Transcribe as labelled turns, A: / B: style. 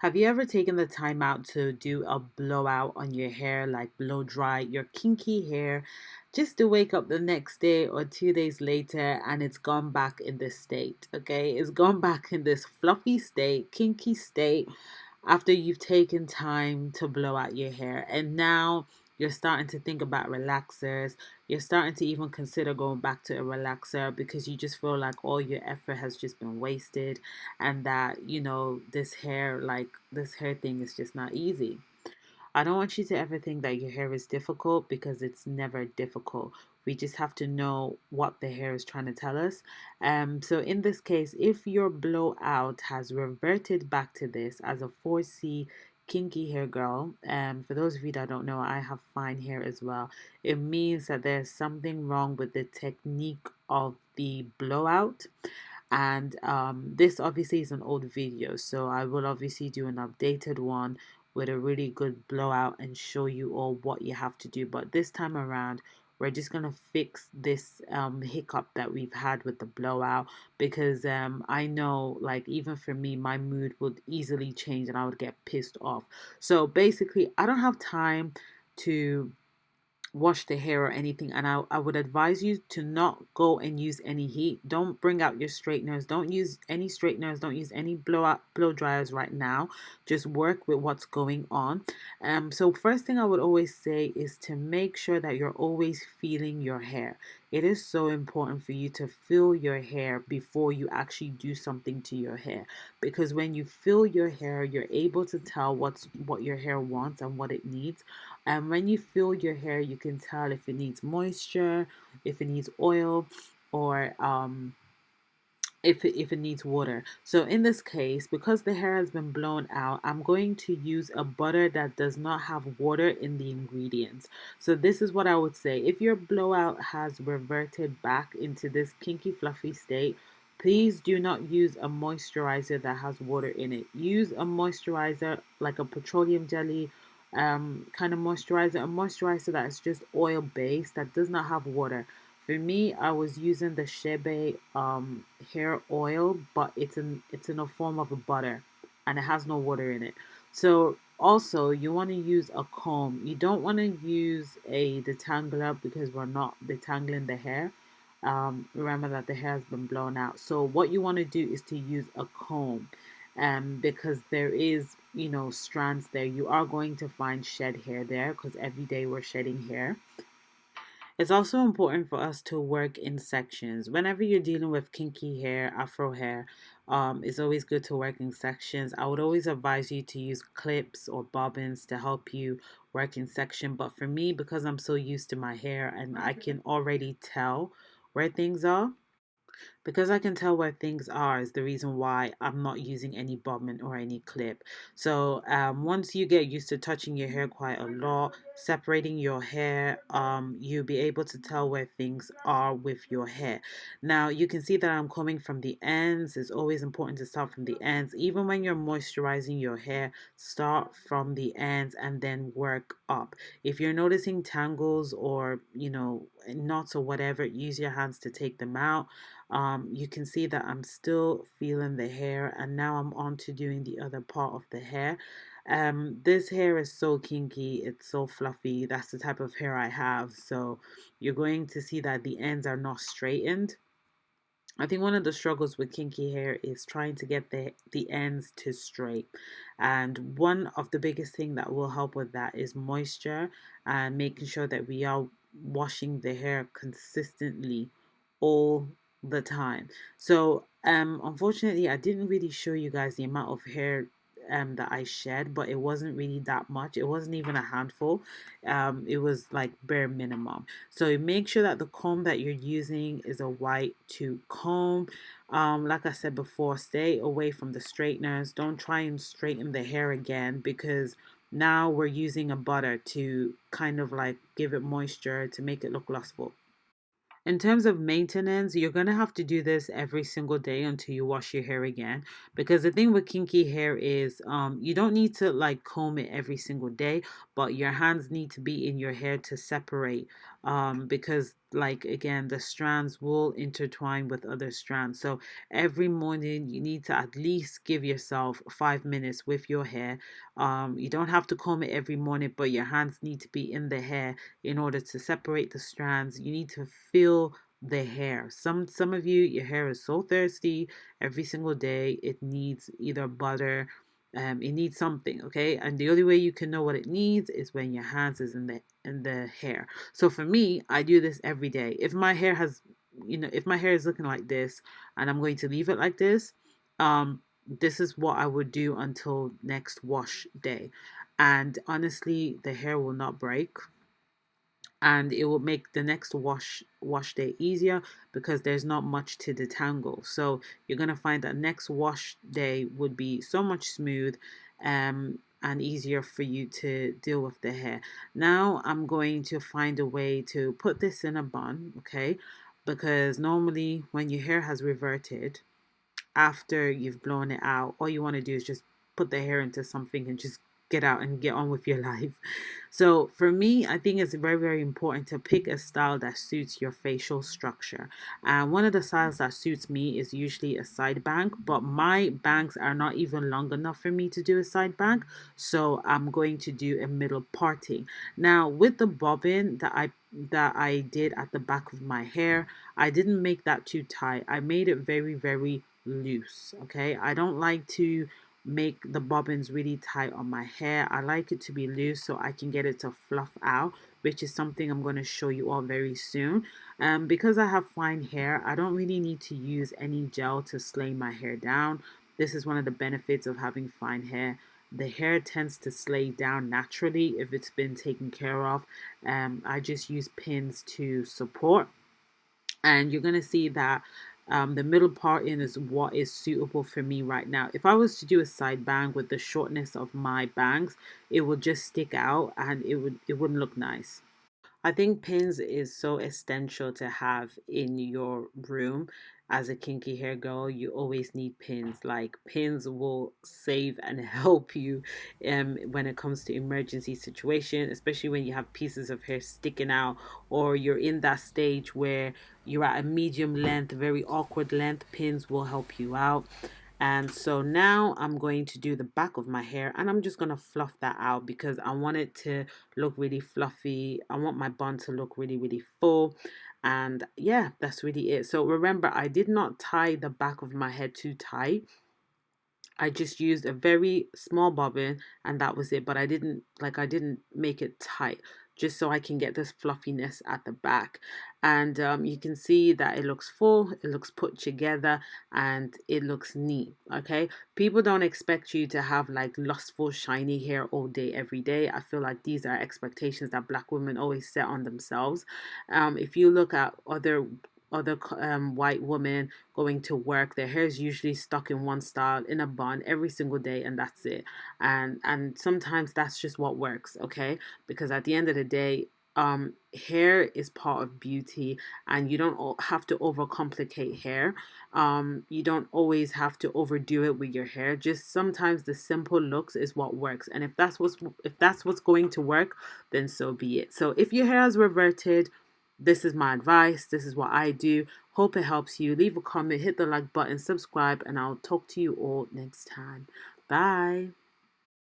A: Have you ever taken the time out to do a blowout on your hair, like blow dry your kinky hair, just to wake up the next day or 2 days later and it's gone back in this state? Okay, it's gone back in this fluffy state, kinky state after you've taken time to blow out your hair. And now you're starting to think about relaxers. You're starting to even consider going back to a relaxer because you just feel like all your effort has just been wasted and that, this hair thing is just not easy. I don't want you to ever think that your hair is difficult because it's never difficult. We just have to know what the hair is trying to tell us. So in this case, if your blowout has reverted back to this as a 4C kinky hair girl, for those of you that don't know, I have fine hair as well. It means that there's something wrong with the technique of the blowout. And this obviously is an old video, so I will obviously do an updated one with a really good blowout and show you all what you have to do. But this time around, we're just gonna fix this hiccup that we've had with the blowout, because I know, like, even for me, my mood would easily change and I would get pissed off. So basically, I don't have time to wash the hair or anything, and I would advise you to not go and use any heat. Don't bring out your straighteners, don't use any straighteners, don't use any blow dryers right now. Just work with what's going on. So first thing I would always say is to make sure that you're always feeling your hair. It is so important for you to feel your hair before you actually do something to your hair, because when you feel your hair, you're able to tell what your hair wants and what it needs. And when you feel your hair, you can tell if it needs moisture, if it needs oil, or if it needs water. So in this case, because the hair has been blown out, I'm going to use a butter that does not have water in the ingredients. So this is what I would say. If your blowout has reverted back into this kinky fluffy state, please do not use a moisturizer that has water in it. Use a moisturizer like a petroleum jelly kind of moisturizer, a moisturizer that is just oil based, that does not have water. For me, I was using the Shebe hair oil, but it's in a form of a butter, and it has no water in it. So also, you want to use a comb. You don't want to use a detangler because we're not detangling the hair. Remember that the hair has been blown out. So what you want to do is to use a comb, because there is, strands there. You are going to find shed hair there because every day we're shedding hair. It's also important for us to work in sections. Whenever you're dealing with kinky hair, afro hair, it's always good to work in sections. I would always advise you to use clips or bobbins to help you work in section. But for me, because I'm so used to my hair and I can already tell where things are, because I can tell where things are is the reason why I'm not using any bobbin or any clip. So once you get used to touching your hair quite a lot, separating your hair, you'll be able to tell where things are with your hair. Now you can see that I'm coming from the ends. It's always important to start from the ends. Even when you're moisturizing your hair, start from the ends and then work up. If you're noticing tangles or, knots or whatever, use your hands to take them out. You can see that I'm still feeling the hair, and now I'm on to doing the other part of the hair. This hair is so kinky, it's so fluffy. That's the type of hair I have. So you're going to see that the ends are not straightened. I think one of the struggles with kinky hair is trying to get the ends to straight. And one of the biggest thing that will help with that is moisture and making sure that we are washing the hair consistently all the time. So unfortunately, I didn't really show you guys the amount of hair that I shed, but it wasn't really that much. It wasn't even a handful. It was like bare minimum. So make sure that the comb that you're using is a white tooth comb. Like I said before, stay away from the straighteners. Don't try and straighten the hair again, because now we're using a butter to kind of like give it moisture to make it look lustful. In terms of maintenance, you're going to have to do this every single day until you wash your hair again. Because the thing with kinky hair is you don't need to like comb it every single day, but your hands need to be in your hair to separate because, like, again, the strands will intertwine with other strands. So every morning you need to at least give yourself 5 minutes with your hair. You don't have to comb it every morning, but your hands need to be in the hair in order to separate the strands. You need to feel the hair. Some of you, your hair is so thirsty every single day, it needs either butter, it needs something, okay? And the only way you can know what it needs is when your hands is in the hair. So for me, I do this every day. If my hair has, if my hair is looking like this and I'm going to leave it like this is what I would do until next wash day. And honestly, the hair will not break, and it will make the next wash day easier because there's not much to detangle. So you're going to find that next wash day would be so much smooth, and easier for you to deal with the hair. Now I'm going to find a way to put this in a bun, okay? Because normally when your hair has reverted after you've blown it out, all you want to do is just put the hair into something and just get out and get on with your life. So for me, I think it's very, very important to pick a style that suits your facial structure. And one of the styles that suits me is usually a side bang, but my bangs are not even long enough for me to do a side bang. So I'm going to do a middle parting. Now with the bobbin that I did at the back of my hair, I didn't make that too tight. I made it very, very loose. Okay, I don't like to make the bobbins really tight on my hair. I like it to be loose so I can get it to fluff out, which is something I'm going to show you all very soon. Because I have fine hair, I don't really need to use any gel to slay my hair down. This is one of the benefits of having fine hair. The hair tends to slay down naturally if it's been taken care of. I just use pins to support, and you're going to see that the middle part in is what is suitable for me right now. If I was to do a side bang with the shortness of my bangs, it would just stick out and it wouldn't look nice. I think pins is so essential to have in your room. As a kinky hair girl, you always need pins. Like, pins will save and help you when it comes to emergency situation, especially when you have pieces of hair sticking out, or you're in that stage where you're at a medium length, very awkward length. Pins will help you out. And so now I'm going to do the back of my hair, and I'm just going to fluff that out because I want it to look really fluffy. I want my bun to look really, really full. And yeah, that's really it. So remember, I did not tie the back of my head too tight. I just used a very small bobbin and that was it. But I didn't make it tight, just so I can get this fluffiness at the back. And you can see that it looks full, it looks put together, and it looks neat. Okay, people don't expect you to have like lustful shiny hair all day every day. I feel like these are expectations that Black women always set on themselves. If you look at other white women going to work, their hair is usually stuck in one style in a bun every single day, and that's it. And sometimes that's just what works, okay? Because at the end of the day, hair is part of beauty, and you don't have to overcomplicate hair. You don't always have to overdo it with your hair. Just sometimes the simple looks is what works, and if that's what's going to work, then so be it. So if your hair has reverted, this is my advice. This is what I do. Hope it helps you. Leave a comment, hit the like button, subscribe, and I'll talk to you all next time. Bye.